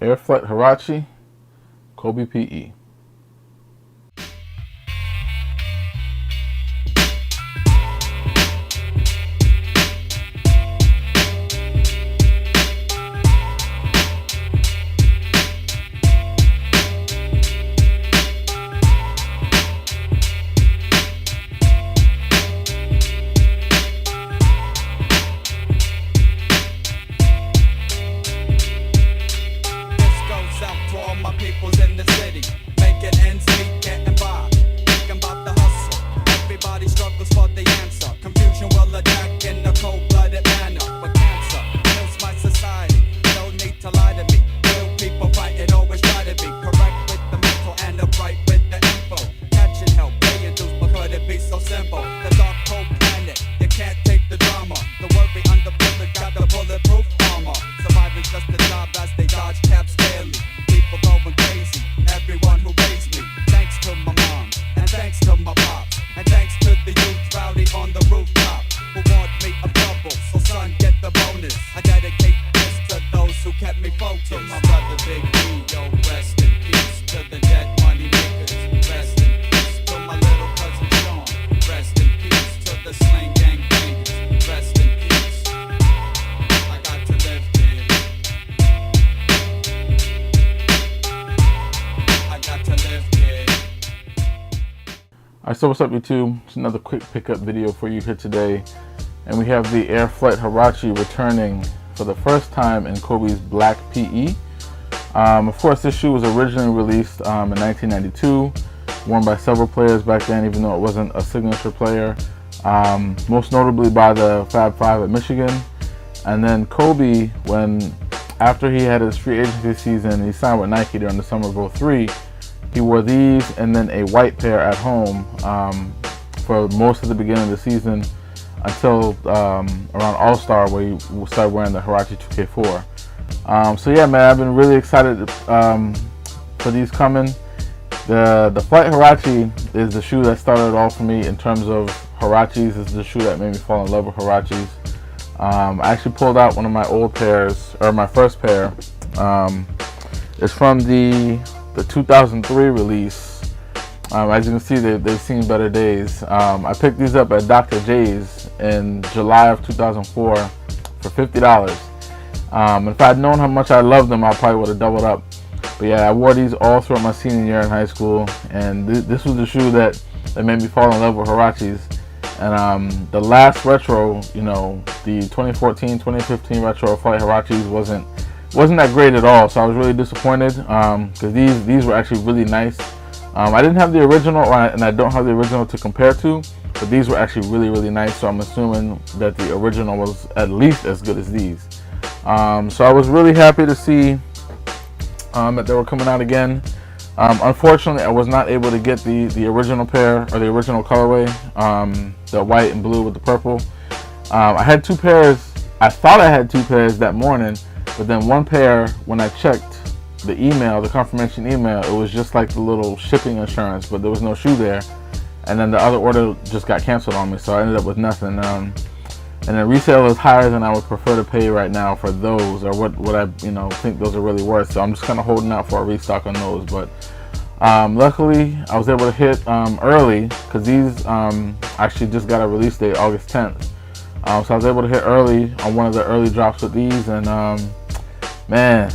Air Flight Huarache, Kobe PE. Alright, so what's up YouTube? It's another quick pickup video for you here today. And we have the Air Flight Huarache returning for the first time in Kobe's black PE. Of course, this shoe was originally released in 1992, worn by several players back then, even though it wasn't a signature player. Most notably by the Fab Five at Michigan. And then Kobe, after he had his free agency season, he signed with Nike during the summer of '03. He wore these and then a white pair at home for most of the beginning of the season until around All-Star, where he started wearing the Huarache 2K4. So yeah, man, I've been really excited for these coming. The Flight Huarache is the shoe that started it all for me in terms of Huaraches. This is the shoe that made me fall in love with Huaraches. I actually pulled out one of my old pairs, or my first pair. It's from the 2003 release. As you can see, they've seen better days. I picked these up at Dr. J's in July of 2004 for $50. If I had known how much I loved them, I probably would have doubled up. But yeah, I wore these all throughout my senior year in high school, and this was the shoe that made me fall in love with Huaraches. And the last retro, you know, the 2014-2015 retro Flight Huaraches wasn't that great at all, so I was really disappointed because these were actually really nice. I didn't have the original, and I don't have the original to compare to, but these were actually really nice, so I'm assuming that the original was at least as good as these. So I was really happy to see that they were coming out again. Unfortunately, I was not able to get the original pair, or the original colorway, the white and blue with the purple. I had two pairs. I thought I had two pairs that morning, but then one pair, when I checked the email, the confirmation email, it was just like the little shipping insurance, but there was no shoe there. And then the other order just got canceled on me, so I ended up with nothing. And then resale is higher than I would prefer to pay right now for those, or what I think those are really worth. So I'm just kind of holding out for a restock on those. But luckily, I was able to hit early, because these actually just got a release date, August 10th. So I was able to hit early on one of the early drops with these, and man,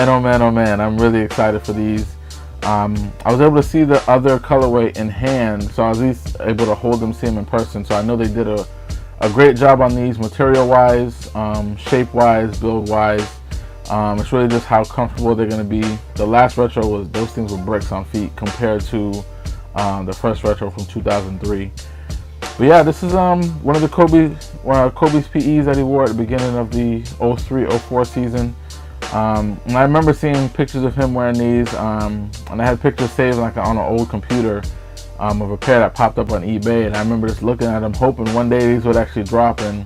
oh man, I'm really excited for these. I was able to see the other colorway in hand, so I was at least able to hold them, see them in person. So I know they did a great job on these, material-wise, shape-wise, build-wise. It's really just how comfortable they're going to be. The last retro those things were bricks on feet compared to the first retro from 2003. But yeah, this is one of Kobe's PEs that he wore at the beginning of the 03-04 season. And I remember seeing pictures of him wearing these, and I had pictures saved on an old computer of a pair that popped up on eBay, and I remember just looking at them, hoping one day these would actually drop, and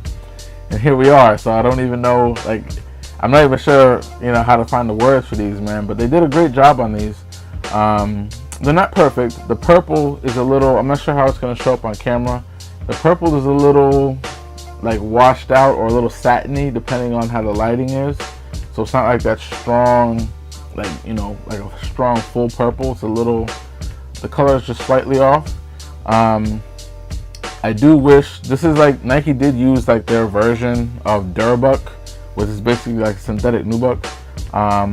here we are. So I don't even know, I'm not even sure, how to find the words for these, man, but they did a great job on these. They're not perfect. The purple is a little, I'm not sure how it's going to show up on camera. The purple is a little washed out or a little satiny, depending on how the lighting is. So it's not like that strong like, you know, like a strong full purple. It's a little, the color is just slightly off. I do wish, this is like, Nike did use like their version of Durabuck, which is basically like synthetic nubuck.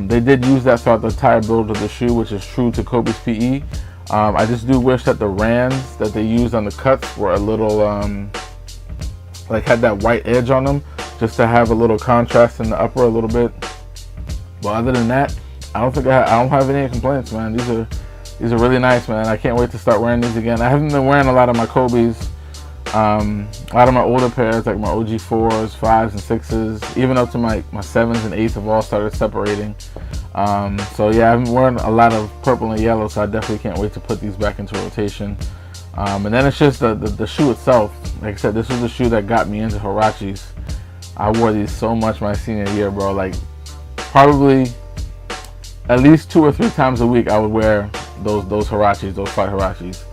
They did use that throughout the entire build of the shoe, which is true to Kobe's PE. I just do wish that the rands that they used on the cuts were a little, like had that white edge on them, just to have a little contrast in the upper a little bit. But other than that, I don't have any complaints, man. These are really nice, man. I can't wait to start wearing these again. I haven't been wearing a lot of my Kobe's. A lot of my older pairs, like my OG 4s, 5s, and 6s, even up to my 7s and 8s have all started separating. So yeah, I've been wearing a lot of purple and yellow, so I definitely can't wait to put these back into rotation. And then it's just the shoe itself. Like I said, this was the shoe that got me into Huaraches. I wore these so much my senior year, bro. Like probably at least 2 or 3 times a week I would wear those Huaraches, those Flight Huaraches.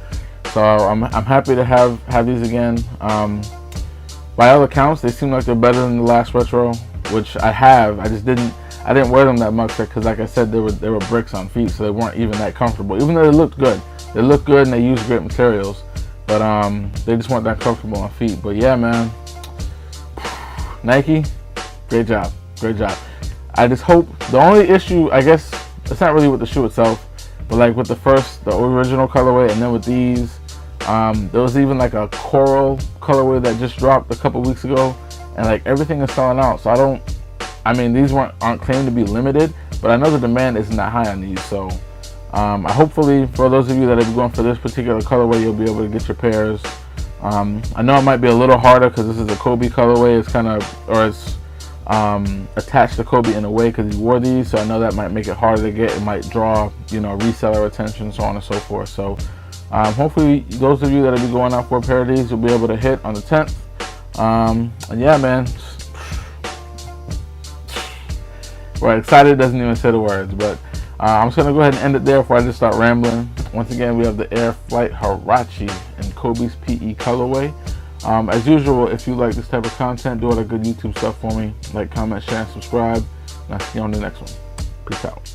So I'm happy to have these again. By all accounts, they seem like they're better than the last retro, which I have. I didn't wear them that much because, like I said, they were bricks on feet, so they weren't even that comfortable. Even though they looked good, and they used great materials, but they just weren't that comfortable on feet. But yeah, man, Nike, great job. I just hope, the only issue, I guess, it's not really with the shoe itself, but like with the original colorway, and then with these, there was even like a coral colorway that just dropped a couple weeks ago, and like everything is selling out. So I mean these aren't claimed to be limited, but I know the demand isn't that high on these. So hopefully for those of you that are going for this particular colorway, you'll be able to get your pairs. I know it might be a little harder because this is a Kobe colorway. It's kind of, or it's attached to Kobe in a way because he wore these, so I know that might make it harder to get. It might draw, you know, reseller attention, so on and so forth. So hopefully those of you that will be going out for a pair of these, you'll be able to hit on the 10th. And yeah, man, we're excited, doesn't even say the words, but I'm just gonna go ahead and end it there before I just start rambling. Once again, we have the Air Flight Huarache in Kobe's PE colorway. As usual, if you like this type of content, do all the good YouTube stuff for me. Like, comment, share, and subscribe. And I'll see you on the next one. Peace out.